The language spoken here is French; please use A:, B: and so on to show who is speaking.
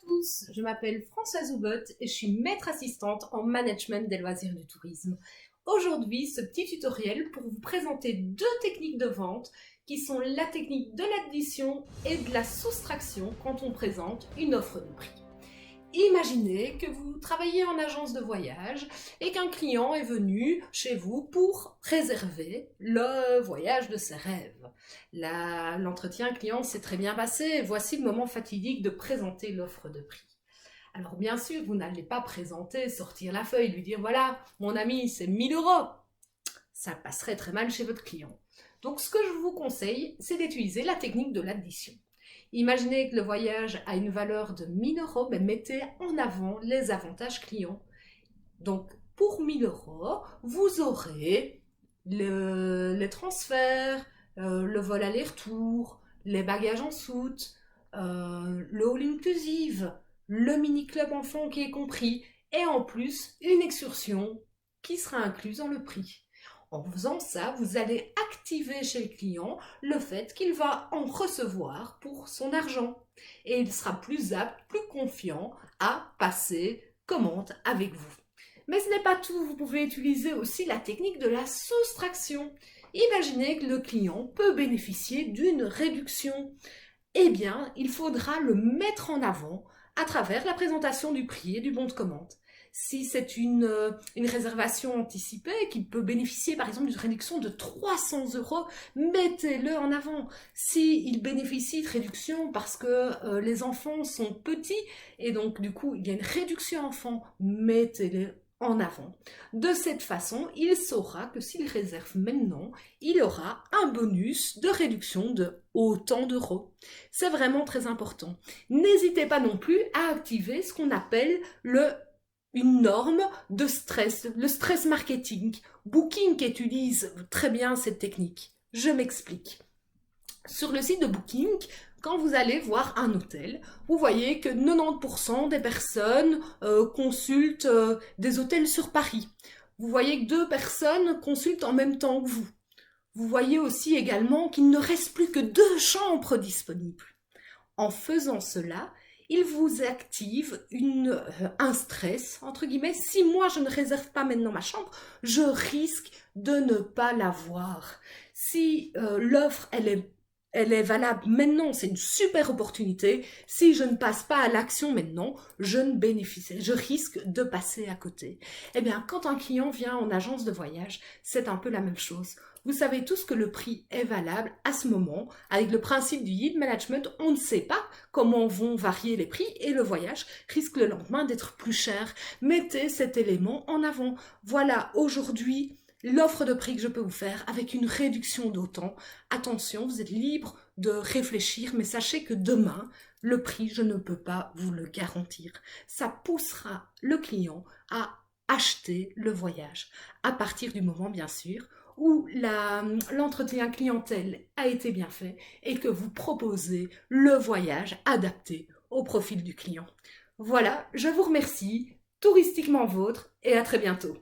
A: tous, je m'appelle Françoise Houbot et je suis maître assistante en management des loisirs du tourisme. Aujourd'hui, ce petit tutoriel pour vous présenter deux techniques de vente qui sont la technique de l'addition et de la soustraction quand on présente une offre de prix. Imaginez que vous travaillez en agence de voyage et qu'un client est venu chez vous pour réserver le voyage de ses rêves. L'entretien client s'est très bien passé et voici le moment fatidique de présenter l'offre de prix. Alors bien sûr, vous n'allez pas présenter, sortir la feuille, lui dire voilà, mon ami, c'est 1 000 €. Ça passerait très mal chez votre client. Donc ce que je vous conseille, c'est d'utiliser la technique de l'addition. Imaginez que le voyage a une valeur de 1 000 €, mais mettez en avant les avantages clients. Donc, pour 1 000 €, vous aurez les transferts, le vol aller-retour, les bagages en soute, le all inclusive, le mini-club enfant qui est compris, et en plus, une excursion qui sera incluse dans le prix. En faisant ça, vous allez activer chez le client le fait qu'il va en recevoir pour son argent. Et il sera plus apte, plus confiant à passer commande avec vous. Mais ce n'est pas tout, vous pouvez utiliser aussi la technique de la soustraction. Imaginez que le client peut bénéficier d'une réduction. Eh bien, il faudra le mettre en avant à travers la présentation du prix et du bon de commande. Si c'est une réservation anticipée qui peut bénéficier par exemple d'une réduction de 300 €, mettez-le en avant. S'il bénéficie de réduction parce que les enfants sont petits et donc du coup il y a une réduction enfant, mettez-le en avant. De cette façon, il saura que s'il réserve maintenant, il aura un bonus de réduction de autant d'euros. C'est vraiment très important. N'hésitez pas non plus à activer ce qu'on appelle une norme de stress, le stress marketing. Booking utilise très bien cette technique. Je m'explique. Sur le site de Booking, quand vous allez voir un hôtel, vous voyez que 90% des personnes consultent des hôtels sur Paris. Vous voyez que 2 personnes consultent en même temps que vous. Vous voyez aussi également qu'il ne reste plus que 2 chambres disponibles. En faisant cela, il vous active un stress, entre guillemets. Si moi je ne réserve pas maintenant ma chambre, je risque de ne pas l'avoir. Si l'offre elle est valable maintenant, c'est une super opportunité. Si je ne passe pas à l'action maintenant, je risque de passer à côté. Eh bien, quand un client vient en agence de voyage, c'est un peu la même chose. Vous savez tous que le prix est valable à ce moment. Avec le principe du yield management, on ne sait pas comment vont varier les prix et le voyage risque le lendemain d'être plus cher. Mettez cet élément en avant. Voilà, aujourd'hui, l'offre de prix que je peux vous faire avec une réduction d'autant. Attention, vous êtes libre de réfléchir, mais sachez que demain, le prix, je ne peux pas vous le garantir. Ça poussera le client à acheter le voyage. À partir du moment, bien sûr, où l'entretien clientèle a été bien fait et que vous proposez le voyage adapté au profil du client. Voilà, je vous remercie, touristiquement vôtre, et à très bientôt.